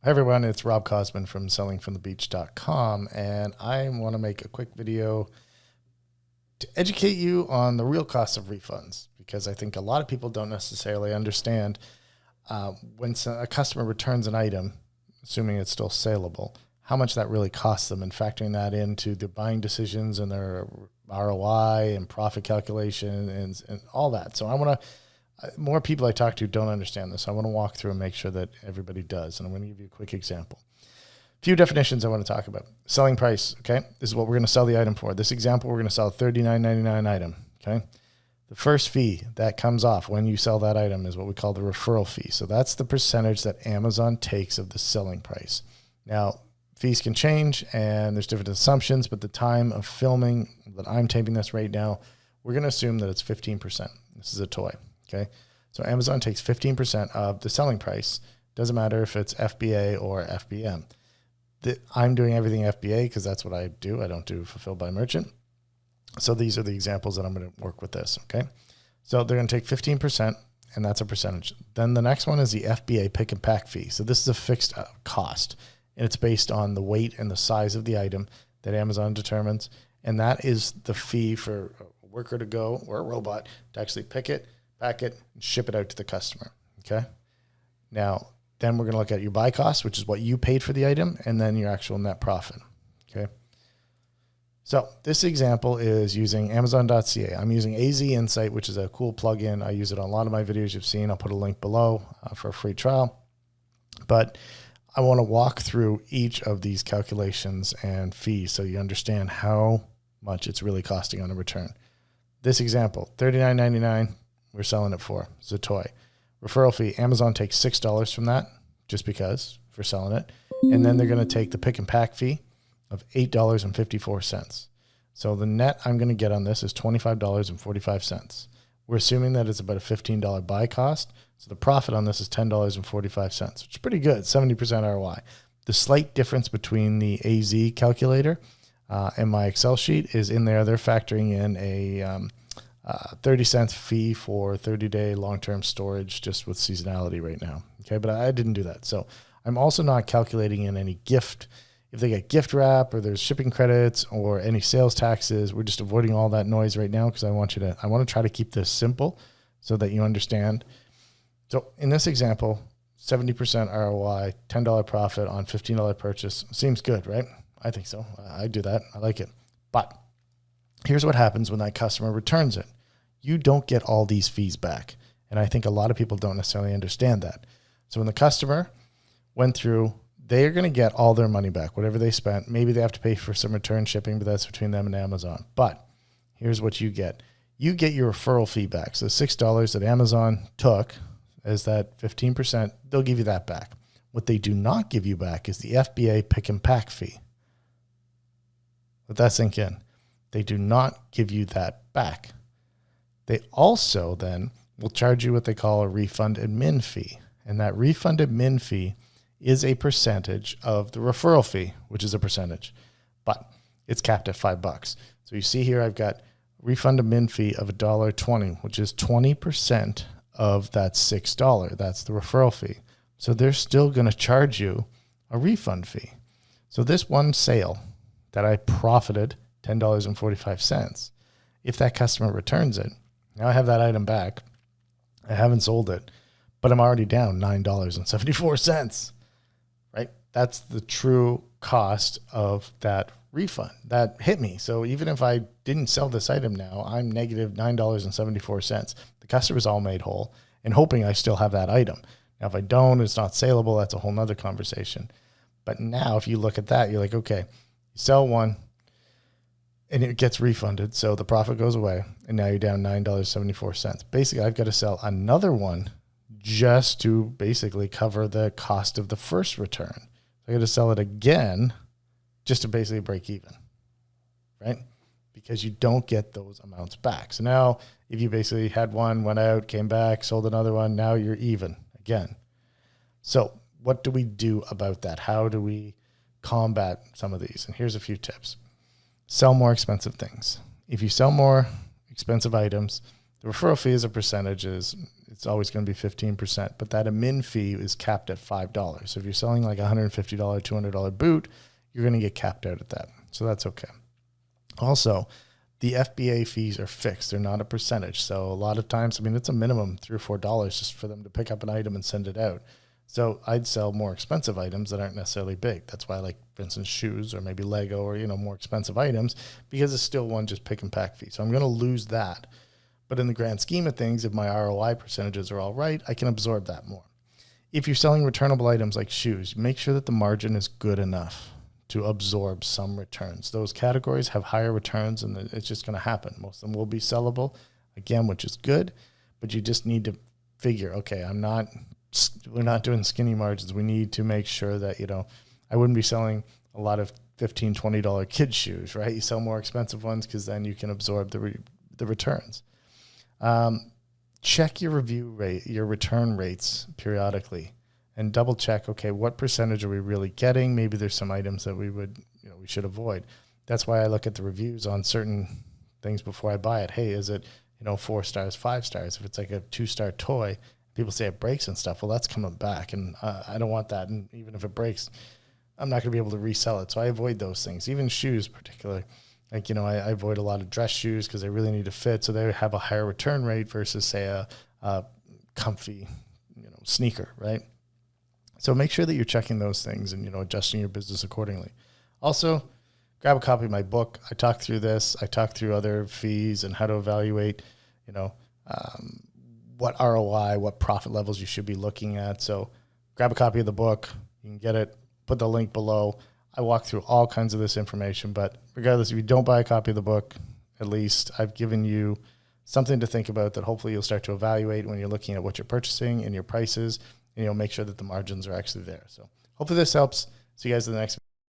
Hi everyone, it's Rob Cosman from sellingfromthebeach.com, and I want to make a quick video to educate you on the real cost of refunds, because I think a lot of people don't necessarily understand when a customer returns an item, assuming it's still saleable, how much that really costs them, and factoring that into the buying decisions and their ROI and profit calculation and all that. So I want to more people I talk to don't understand this. I want to walk through and make sure that everybody does. And I'm going to give you a quick example. A few definitions I want to talk about. Selling price, okay? This is what we're going to sell the item for. This example, we're going to sell a $39.99 item, okay? The first fee that comes off when you sell that item is what we call the referral fee. So that's the percentage that Amazon takes of the selling price. Now, fees can change and there's different assumptions, but the time of filming that I'm taping this right now, we're going to assume that it's 15%. This is a toy. Okay, so Amazon takes 15% of the selling price. Doesn't matter if it's FBA or FBM. I'm doing everything FBA because that's what I do. I don't do fulfilled by merchant. So these are the examples that I'm going to work with this. Okay, so they're going to take 15%, and that's a percentage. Then the next one is the FBA pick and pack fee. So this is a fixed cost, and it's based on the weight and the size of the item that Amazon determines, and that is the fee for a worker to go or a robot to actually pick it, pack it, and ship it out to the customer, okay? Now, then we're going to look at your buy cost, which is what you paid for the item, and then your actual net profit, okay? So this example is using Amazon.ca. I'm using AZ Insight, which is a cool plugin. I use it on a lot of my videos you've seen. I'll put a link below for a free trial. But I want to walk through each of these calculations and fees so you understand how much it's really costing on a return. This example, $39.99. We're selling it for. It's a toy. Referral fee, Amazon takes $6 from that, just because, for selling it. And then they're going to take the pick and pack fee of $8.54. So the net I'm going to get on this is $25.45. We're assuming that it's about a $15 buy cost. So the profit on this is $10.45, which is pretty good, 70% ROI. The slight difference between the AZ calculator and my Excel sheet is in there. They're factoring in a 30-cent fee for 30-day long-term storage just with seasonality right now. Okay, but I didn't do that. So I'm also not calculating in any gift. If they get gift wrap or there's shipping credits or any sales taxes, we're just avoiding all that noise right now because I want to try to keep this simple so that you understand. So in this example, 70% ROI, $10 profit on $15 purchase. Seems good, right? I think so. I do that. I like it. But here's what happens when that customer returns it. You don't get all these fees back. And I think a lot of people don't necessarily understand that. So when the customer went through, they're going to get all their money back, whatever they spent. Maybe they have to pay for some return shipping, but that's between them and Amazon. But here's what you get. You get your referral fee back. So $6 that Amazon took as that 15%, they'll give you that back. What they do not give you back is the FBA pick and pack fee. Let that sink in. They do not give you that back. They also then will charge you what they call a refund admin fee. And that refund admin fee is a percentage of the referral fee, which is a percentage, but it's capped at $5. So you see here, I've got refund admin fee of $1.20, which is 20% of that $6. That's the referral fee. So they're still going to charge you a refund fee. So this one sale that I profited $10.45, if that customer returns it, now I have that item back. I haven't sold it, but I'm already down $9.74, right? That's the true cost of that refund. That hit me. So even if I didn't sell this item now, I'm negative $9.74. The customer's all made whole and hoping I still have that item. Now, if I don't, it's not saleable. That's a whole nother conversation. But now if you look at that, you're like, okay, you sell one, and it gets refunded, so the profit goes away, and now you're down $9.74. Basically, I've got to sell another one just to basically cover the cost of the first return. I got to sell it again just to basically break even, right? Because you don't get those amounts back. So now, if you basically had one, went out, came back, sold another one, now you're even again. So what do we do about that? How do we combat some of these? And here's a few tips. Sell more expensive things. If you sell more expensive items, the referral fee as a percentage it's it's always going to be 15%, but that admin fee is capped at $5. So if you're selling like a $150, $200 boot, you're going to get capped out at that. So that's okay. Also, the FBA fees are fixed. They're not a percentage. So a lot of times, I mean, it's a minimum $3 or $4 just for them to pick up an item and send it out. So I'd sell more expensive items that aren't necessarily big. That's why I like, for instance, shoes or maybe Lego or, more expensive items, because it's still one just pick and pack fee. So I'm going to lose that. But in the grand scheme of things, if my ROI percentages are all right, I can absorb that more. If you're selling returnable items like shoes, make sure that the margin is good enough to absorb some returns. Those categories have higher returns, and it's just going to happen. Most of them will be sellable, again, which is good, but you just need to figure, okay, we're not doing skinny margins. We need to make sure that, I wouldn't be selling a lot of $15, $20 kids shoes, right? You sell more expensive ones because then you can absorb the returns. Check your review rate, your return rates periodically, and double check, okay, what percentage are we really getting? Maybe there's some items that we should avoid. That's why I look at the reviews on certain things before I buy it. Hey, is it, 4 stars, 5 stars? If it's like a 2-star toy, people say it breaks and stuff. Well, that's coming back, and I don't want that. And even if it breaks, I'm not going to be able to resell it. So I avoid those things, even shoes particularly. Like, I avoid a lot of dress shoes because they really need to fit. So they have a higher return rate versus, say, a comfy, sneaker, right? So make sure that you're checking those things and, adjusting your business accordingly. Also, grab a copy of my book. I talk through this. I talk through other fees and how to evaluate, what ROI, what profit levels you should be looking at. So grab a copy of the book. You can get it. Put the link below. I walk through all kinds of this information, but regardless, if you don't buy a copy of the book, at least I've given you something to think about that hopefully you'll start to evaluate when you're looking at what you're purchasing and your prices, and make sure that the margins are actually there. So hopefully this helps. See you guys in the next video.